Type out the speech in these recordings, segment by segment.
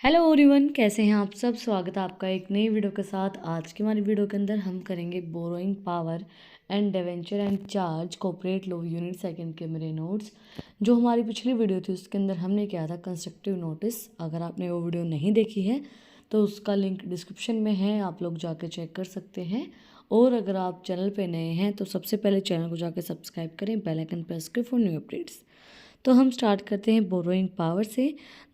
Hello everyone, कैसे हैं आप सब। स्वागत है आपका एक नई वीडियो के साथ। आज की हमारी वीडियो के अंदर हम करेंगे borrowing power and debenture and charge corporate law unit second के मेरे नोट्स। जो हमारी पिछली वीडियो थी उसके अंदर हमने किया था कंस्ट्रक्टिव नोटिस। अगर आपने वो वीडियो नहीं देखी है तो उसका लिंक डिस्क्रिप्शन में है, आप लोग जाके चेक कर सकते हैं। और अगर आप चैनल पर नए हैं तो सबसे पहले चैनल को जाकर सब्सक्राइब करें, बेल आइकन प्रेस करें फॉर न्यू अपडेट्स। तो हम स्टार्ट करते हैं बोरोइंग पावर से।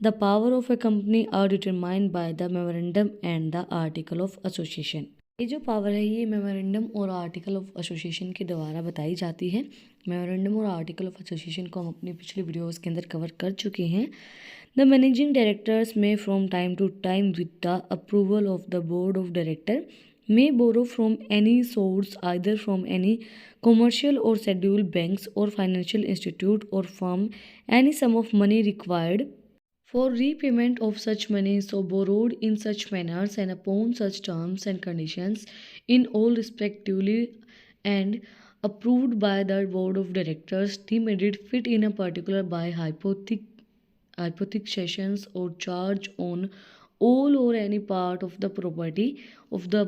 The power of a company are determined by the memorandum and the article of association. ये जो पावर है ये मेमोरेंडम और आर्टिकल ऑफ एसोसिएशन के द्वारा बताई जाती है। मेमोरेंडम और आर्टिकल ऑफ एसोसिएशन को हम अपनी पिछली वीडियोस के अंदर कवर कर चुके हैं। The managing directors may from time to time with the approval of the board of director may borrow from any source either from any commercial or scheduled banks or financial institute or firm any sum of money required for repayment of such money so borrowed in such manners and upon such terms and conditions in all respectively and approved by the board of directors deemed it fit in a particular by hypothetical sessions or charge on all or any part of the property of the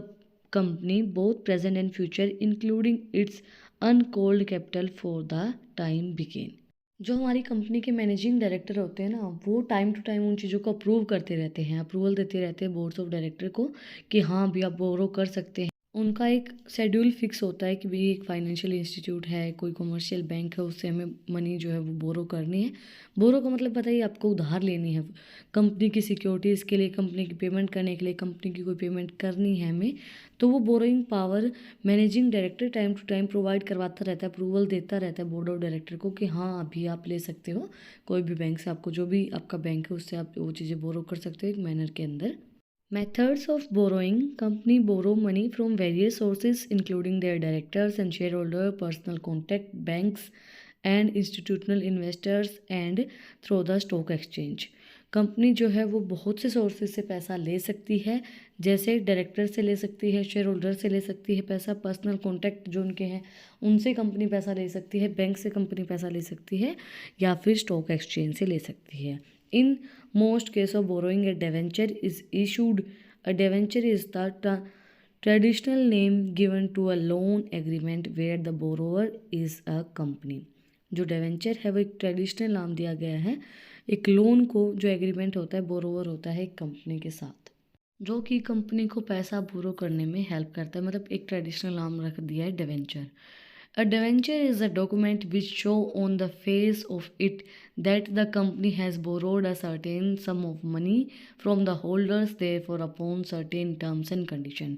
company both present and future including its uncalled capital for the time began। जो हमारी company के managing director होते हैं ना, वो time to time उन चीज़ों को अप्रूव करते रहते हैं, अप्रूवल देते रहते हैं बोर्ड्स ऑफ डायरेक्टर को कि हाँ भी आप बोरो कर सकते हैं। उनका एक शेड्यूल फिक्स होता है कि भाई एक फाइनेंशियल इंस्टीट्यूट है, कोई कमर्शियल बैंक है, उससे हमें मनी जो है वो बोरो करनी है। बोरो का मतलब पता ही आपको, उधार लेनी है कंपनी की सिक्योरिटीज़ के लिए, कंपनी की पेमेंट करने के लिए, कंपनी की कोई पेमेंट करनी है हमें। तो वो borrowing power managing director time to time provide करवाता रहता है, अप्रूवल देता रहता है बोर्ड ऑफ डायरेक्टर को कि हाँ अभी आप ले सकते हो कोई भी बैंक से, आपको जो भी आपका बैंक है उससे आप वो चीज़ें बोरो कर सकते हो एक मैनर के अंदर। Methods of borrowing: company borrow money from various sources including their directors and shareholder, personal contact, banks and institutional investors and through the stock exchange। Company जो है वो बहुत से सोर्सेज से पैसा ले सकती है, जैसे डायरेक्टर से ले सकती है, शेयर होल्डर से ले सकती है पैसा, पर्सनल कॉन्टैक्ट जो उनके हैं उनसे कंपनी पैसा ले सकती है, बैंक से कंपनी पैसा ले सकती है, या फिर स्टॉक एक्सचेंज से ले सकती है। In most case of borrowing, a debenture is issued. A debenture is the traditional name given to a loan agreement where the borrower is a company। जो डेवेंचर है वो एक ट्रेडिशनल नाम दिया गया है एक लोन को, जो एग्रीमेंट होता है बोरोवर होता है एक कंपनी के साथ, जो कि कंपनी को पैसा बोरो करने में हेल्प करता है। मतलब एक ट्रेडिशनल नाम रख दिया है debenture. A debenture is a document which show on the face of it that the company has borrowed a certain sum of money from the holders therefore upon certain terms and condition।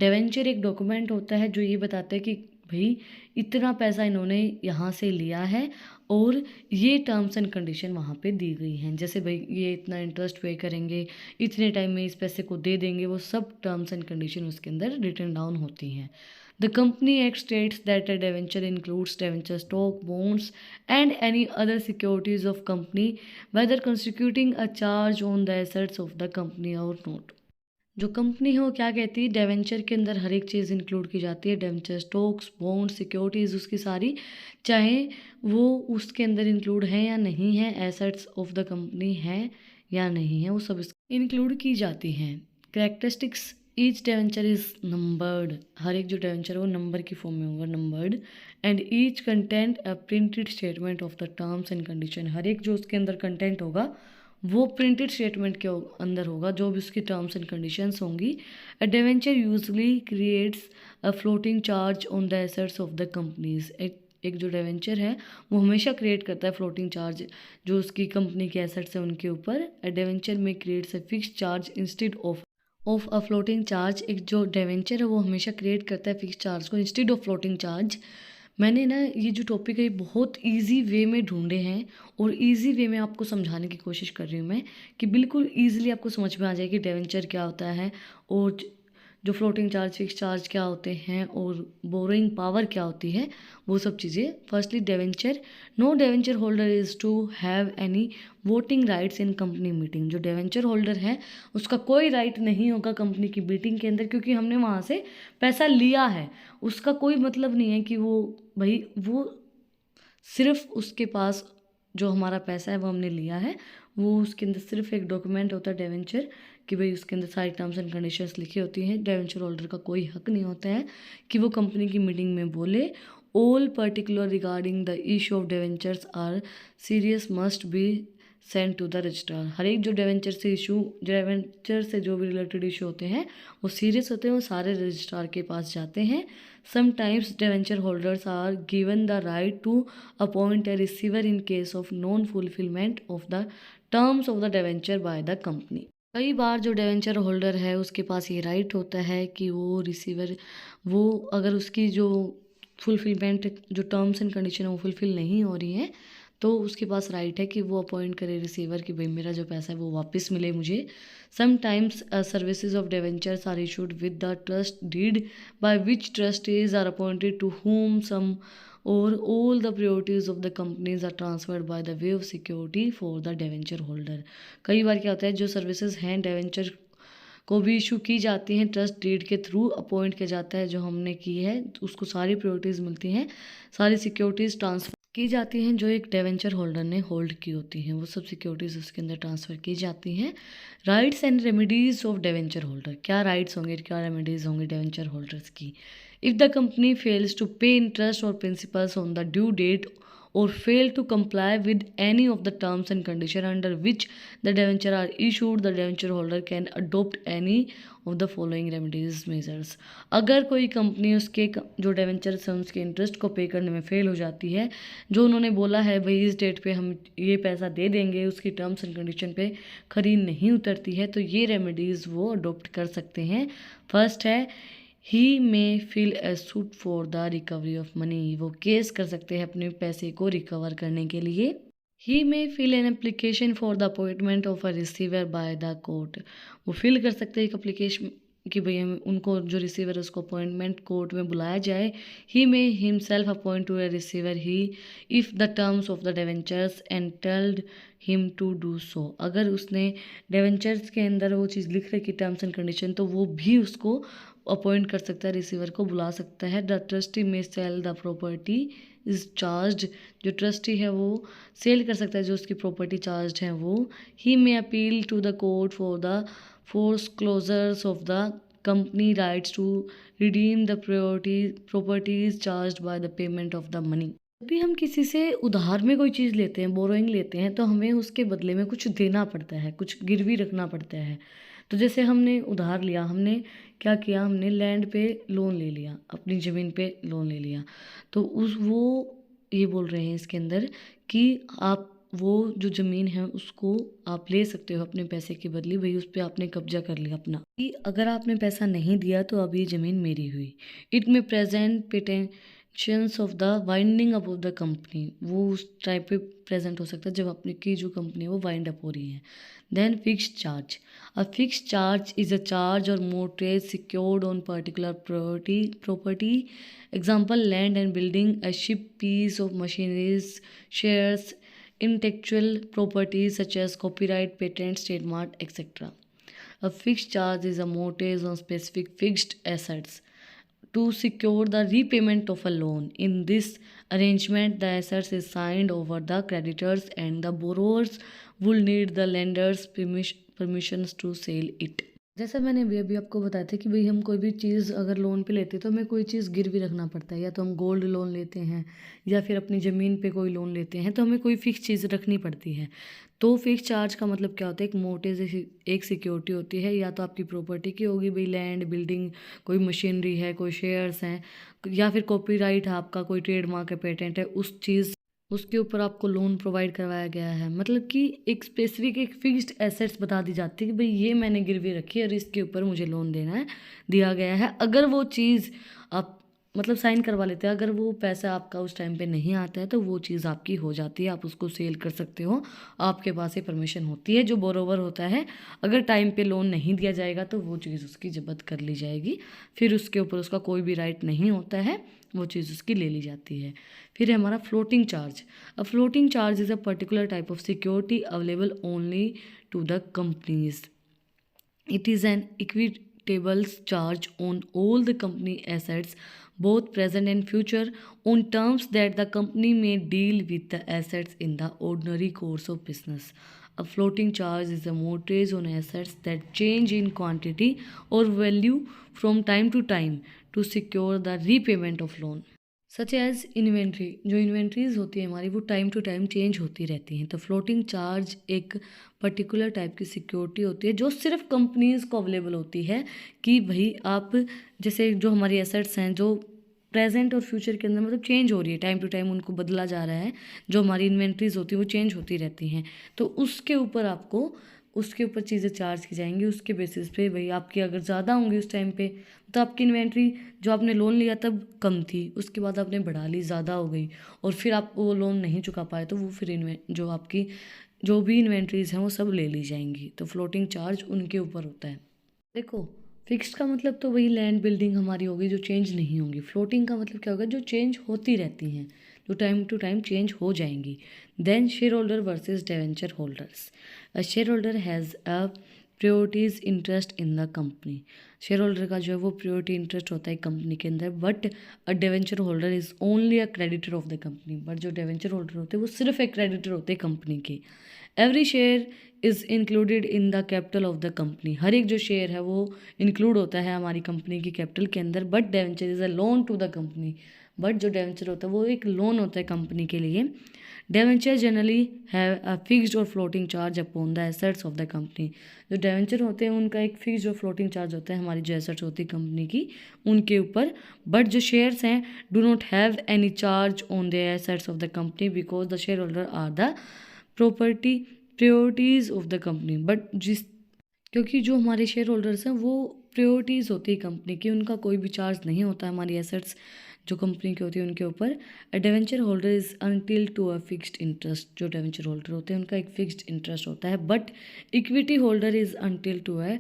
debenture एक document होता है जो ये बताता है कि भाई इतना पैसा इन्होंने यहाँ से लिया है और ये टर्म्स एंड कंडीशन वहाँ पे दी गई हैं, जैसे भाई ये इतना इंटरेस्ट पे करेंगे, इतने टाइम में इस पैसे को दे देंगे, वो सब टर्म्स एंड कंडीशन उसके अंदर रिटन डाउन होती हैं। The Company Act states that a debenture includes debenture stock, bonds, and any other securities of company, whether constituting a charge on the assets of the company or not। जो company है वो क्या कहती है, debenture के अंदर हर एक चीज़ include की जाती है, डेवेंचर स्टॉक्स, बॉन्ड, सिक्योरिटीज़ उसकी सारी, चाहे वो उसके अंदर इंक्लूड है या नहीं है, एसेट्स ऑफ द कंपनी है या नहीं है, वो सब इंक्लूड की जाती हैं। Characteristics: each debenture is numbered. हर एक जो डेवेंचर है वो नंबर की फॉर्म में होगा, numbered. And each content a printed statement of the terms and condition. हर एक जो उसके अंदर कंटेंट होगा वो प्रिंटेड स्टेटमेंट के अंदर होगा, जो भी उसकी टर्म्स एंड कंडीशंस होंगी। A debenture usually creates a floating charge on the assets of the companies. एक जो डेवेंचर है वो हमेशा क्रिएट करता है फ्लोटिंग चार्ज, जो उसकी कंपनी के एसेट्स हैं उनके ऊपर। अ डेवेंचर में creates a fix charge instead of a floating charge. एक जो डेवेंचर है वो हमेशा क्रिएट करता है फिक्स चार्ज को इंस्टेड ऑफ फ्लोटिंग चार्ज। मैंने ना ये जो टॉपिक है बहुत इजी वे में ढूंढे हैं और इजी वे में आपको समझाने की कोशिश कर रही हूँ मैं, कि बिल्कुल इजीली आपको समझ में आ जाए कि डेवेंचर क्या होता है और जो फ्लोटिंग चार्ज, फिक्स चार्ज क्या होते हैं और बोरोइंग पावर क्या होती है, वो सब चीज़ें। Firstly debenture: no debenture holder is to have any voting rights in company meeting. जो डेवेंचर होल्डर है उसका कोई राइट नहीं होगा कंपनी की मीटिंग के अंदर, क्योंकि हमने वहाँ से पैसा लिया है। उसका कोई मतलब नहीं है कि वो भाई वो सिर्फ उसके पास जो हमारा पैसा है वो हमने लिया है, वो उसके अंदर सिर्फ एक डॉक्यूमेंट होता है डिवेंचर, कि भाई उसके अंदर सारी टर्म्स एंड कंडीशंस लिखी होती हैं। डिवेंचर होल्डर का कोई हक नहीं होता है कि वो कंपनी की मीटिंग में बोले all particular regarding the issue of debentures are serious must be send to the registrar. हर एक जो डिवेंचर से जो भी रिलेटेड इशू होते हैं वो सीरियस होते हैं, वो सारे रजिस्ट्रार के पास जाते हैं। Sometimes debenture holders are given the right to appoint a receiver in case of non fulfilment of the terms of the debenture by the company. कई बार जो डिवेंचर होल्डर है उसके पास ये राइट होता है कि वो रिसीवर, वो अगर उसकी जो फुलफिलमेंट जो टर्म्स एंड कंडीशन है वो फुलफिल नहीं हो रही हैं तो उसके पास राइट है कि वो अपॉइंट करे रिसीवर कि भाई मेरा जो पैसा है वो वापस मिले मुझे। Sometimes services of debentures are issued with the trust deed by which trustees are appointed to whom some or all the priorities of the companies are transferred by the way of security for the debenture holder। कई बार क्या होता है, जो services हैं debenture को भी issue की जाती हैं ट्रस्ट डीड के थ्रू, अपॉइंट किया जाता है जो हमने की है, तो उसको सारी प्रायोरिटीज़ मिलती हैं, सारी सिक्योरिटीज़ ट्रांसफ़र की जाती हैं जो एक डिवेंचर होल्डर ने होल्ड की होती हैं, वो सब सिक्योरिटीज़ उसके अंदर ट्रांसफ़र की जाती हैं। Rights and remedies of debenture holder, क्या राइट्स होंगे, क्या रेमेडीज़ होंगे डिवेंचर होल्डर्स की। If the company fails to pay interest और principals on the due date or fail to comply with any of the terms and conditions under which the debenture are issued, the debenture holder can adopt any of the following remedies measures। अगर कोई company उसके जो debenture है उसके interest को पे करने में फेल हो जाती है, जो उन्होंने बोला है भाई इस डेट पे हम ये पैसा दे देंगे, उसकी टर्म्स एंड कंडीशन पे खरी नहीं उतरती है, तो ये रेमेडीज़ वो अडोप्ट कर सकते हैं। फर्स्ट है he may file a suit for the recovery of money, वो केस कर सकते हैं अपने पैसे को रिकवर करने के लिए। He may file an application for the appointment of a receiver by the court, वो फिल कर सकते हैं एक एप्लीकेशन कि भाई हम उनको जो रिसीवर है उसको अपॉइंटमेंट कोर्ट में बुलाया जाए। He may himself appoint to a receiver he if the terms of the debentures entitled him to do so, अगर उसने डिवेंचर्स के अंदर वो चीज़ लिख रखी टर्म्स एंड कंडीशन तो वो भी उसको अपॉइंट कर सकता है, रिसीवर को बुला सकता है। The trustee may sell the property is charge, जो ट्रस्टी है वो सेल कर सकता है जो उसकी प्रॉपर्टी चार्ज है वो। He may appeal to the court for the foreclosures of the company rights to redeem the properties charged by the payment of the money। जब भी हम किसी से उधार में कोई चीज़ लेते हैं, बोरोइंग लेते हैं, तो हमें उसके बदले में कुछ देना पड़ता है, कुछ गिरवी रखना पड़ता है। तो जैसे हमने उधार लिया, हमने क्या किया, हमने लैंड पे लोन ले लिया, अपनी ज़मीन पे लोन ले लिया, तो उस वो ये बोल रहे हैं इसके अंदर कि आप वो जो ज़मीन है उसको आप ले सकते हो अपने पैसे के बदले, भाई उस पर आपने कब्जा कर लिया अपना, कि अगर आपने पैसा नहीं दिया तो अब ये ज़मीन मेरी हुई। It may present petitions of the winding up of the company, वो उस टाइप पे प्रेजेंट हो सकता है जब अपनी की जो कंपनी है वो वाइंड अप हो रही है। Then fixed charge, a fixed charge is a charge or mortgage secured on particular property, example land and building, a ship, piece of machineries, shares, intellectual properties such as copyright, patents, trademark, etc. A fixed charge is a mortgage on specific fixed assets to secure the repayment of a loan. In this arrangement, the assets is signed over the creditors and the borrowers will need the lender's permissions to sell it। जैसा मैंने अभी आपको बताया था कि भाई हम कोई भी चीज़ अगर लोन पे लेते हैं तो हमें कोई चीज़ गिरवी रखना पड़ता है, या तो हम गोल्ड लोन लेते हैं या फिर अपनी ज़मीन पे कोई लोन लेते हैं तो हमें कोई फ़िक्स चीज़ रखनी पड़ती है। तो फिक्स चार्ज का मतलब क्या होता है, एक मोटे एक सिक्योरिटी होती है, या तो आपकी प्रॉपर्टी की होगी भाई लैंड, बिल्डिंग, कोई मशीनरी है, कोई शेयर्स हैं, या फिर कॉपीराइट है आपका, कोई ट्रेडमार्क है, पेटेंट है, उस चीज़ उसके ऊपर आपको लोन प्रोवाइड करवाया गया है। मतलब कि एक स्पेसिफिक एक फिक्स्ड एसेट्स बता दी जाती है कि भाई ये मैंने गिरवी रखी है और इसके ऊपर मुझे लोन देना है, दिया गया है। अगर वो चीज़ आप मतलब साइन करवा लेते हैं, अगर वो पैसा आपका उस टाइम पे नहीं आता है तो वो चीज़ आपकी हो जाती है, आप उसको सेल कर सकते हो, आपके पास ये परमिशन होती है। जो बोरोवर होता है अगर टाइम पे लोन नहीं दिया जाएगा तो वो चीज़ उसकी जब्त कर ली जाएगी, फिर उसके ऊपर उसका कोई भी राइट नहीं होता है, वो चीज़ उसकी ले ली जाती है। फिर है हमारा floating charge. A floating charge is a particular type of security available only to the companies. It is an equitable charge on all the company assets both present and future, on terms that the company may deal with the assets in the ordinary course of business. A floating charge is a mortgage on assets that change in quantity or value from time to secure the repayment of loan. Such as inventory, जो inventories होती है हमारी वो time to time change होती रहती हैं। तो floating charge एक पर्टिकुलर टाइप की सिक्योरिटी होती है जो सिर्फ कंपनीज को अवेलेबल होती है कि भाई आप जैसे जो हमारी एसेट्स हैं जो प्रेजेंट और फ्यूचर के अंदर मतलब चेंज हो रही है, टाइम टू टाइम उनको बदला जा रहा है, जो हमारी इन्वेंट्रीज होती है वो चेंज होती रहती हैं, तो उसके ऊपर चीज़ें चार्ज की जाएंगी। उसके बेसिस पे भाई आपकी अगर ज़्यादा होंगी उस टाइम पे तो आपकी इन्वेंट्री जो आपने लोन लिया तब कम थी, उसके बाद आपने बढ़ा ली, ज़्यादा हो गई और फिर आप वो लोन नहीं चुका पाए तो वो फिर जो आपकी जो भी इन्वेंट्रीज़ हैं वो सब ले ली जाएंगी। तो फ्लोटिंग चार्ज उनके ऊपर होता है। देखो, फिक्स्ड का मतलब तो वही लैंड बिल्डिंग हमारी होगी जो चेंज नहीं होंगी। फ्लोटिंग का मतलब क्या होगा, जो चेंज होती रहती हैं, जो टाइम टू टाइम चेंज हो जाएंगी। Then share holder versus debenture holders. A share holder has a priorities interest in the company. Share holder का जो है वो प्रायोरिटी इंटरेस्ट होता है कंपनी के अंदर, but a debenture holder is only a creditor of the company. But जो debenture holder होते हैं वो सिर्फ एक क्रेडिटर होते हैं कंपनी के। Every share is included in the capital of the company. हर एक जो शेयर है वो इंक्लूड होता है हमारी कंपनी की कैपिटल के अंदर। But debenture is a loan to the company. But जो डिवेंचर होता है वो एक लोन होता है कंपनी के लिए। Debenture generally have a fixed or floating charge upon the assets of the company. जो डिवेंचर होते हैं उनका एक फिक्स्ड और फ्लोटिंग चार्ज होता है हमारी जो एसेट्स होती है कंपनी की उनके ऊपर। बट जो शेयर्स हैं do not have any charge on the assets of the company because the share holder are the property priorities of the company. क्योंकि जो हमारे शेयर होल्डर्स हैं वो प्रायोरिटीज़ होती है कंपनी की, उनका कोई भी चार्ज नहीं होता हमारी एसेट्स जो कंपनी की होती है उनके ऊपर। A debenture holder is entitled to a fixed interest. जो डिवेंचर होल्डर होते हैं उनका एक फिक्स्ड इंटरेस्ट होता है। But equity holder is entitled to a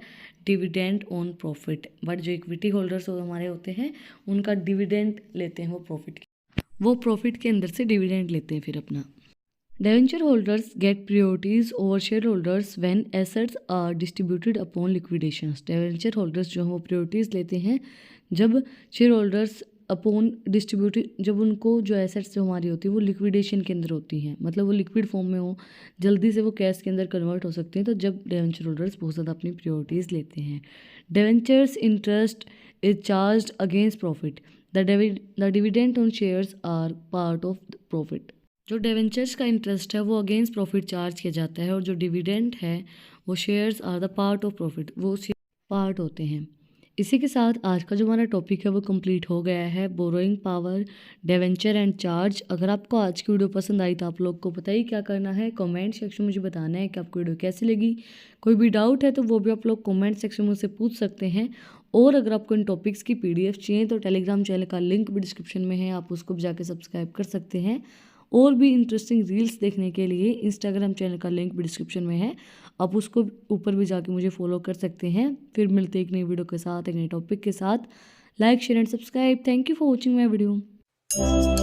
dividend on profit. But जो इक्विटी होल्डर्स हमारे होते हैं उनका डिविडेंड लेते हैं वो प्रॉफिट के अंदर से डिविडेंड लेते हैं फिर अपना। Debenture holders get priorities over shareholders when assets are distributed upon liquidations. Debenture holders जो हैं वो priorities लेते हैं जब shareholders अपॉन डिस्ट्रीब्यूट जब उनको जो एसेट्स जो हमारी होती है वो लिक्विडेशन के अंदर होती हैं, मतलब वो लिक्विड फॉर्म में हो, जल्दी से वो कैश के अंदर कन्वर्ट हो सकते हैं, तो जब डिवेंचर होल्डर्स बहुत ज़्यादा अपनी प्रायोरिटीज़ लेते हैं। Debentures interest is charge against profit. The dividend on shares are part of profit. जो डिवेंचर्स का इंटरेस्ट है वो अगेंस्ट प्रॉफिट चार्ज किया जाता है और जो डिविडेंड है वो shares are the part of profit, वो पार्ट होते हैं। इसी के साथ आज का जो हमारा टॉपिक है वो कंप्लीट हो गया है, borrowing power, debenture and charge. अगर आपको आज की वीडियो पसंद आई तो आप लोग को पता ही क्या करना है, कमेंट सेक्शन में मुझे बताना है कि आपको वीडियो कैसी लगी। कोई भी डाउट है तो वो भी आप लोग कमेंट सेक्शन में मुझसे पूछ सकते हैं। और अगर आपको इन टॉपिक्स की PDF चाहिए तो टेलीग्राम चैनल का लिंक भी डिस्क्रिप्शन में है, आप उसको भी जाके सब्सक्राइब कर सकते हैं। और भी इंटरेस्टिंग रील्स देखने के लिए इंस्टाग्राम चैनल का लिंक भी डिस्क्रिप्शन में है, आप उसको ऊपर भी जाके मुझे फॉलो कर सकते हैं। फिर मिलते हैं एक नई वीडियो के साथ, एक नए टॉपिक के साथ। Like share and subscribe. Thank you for watching my video.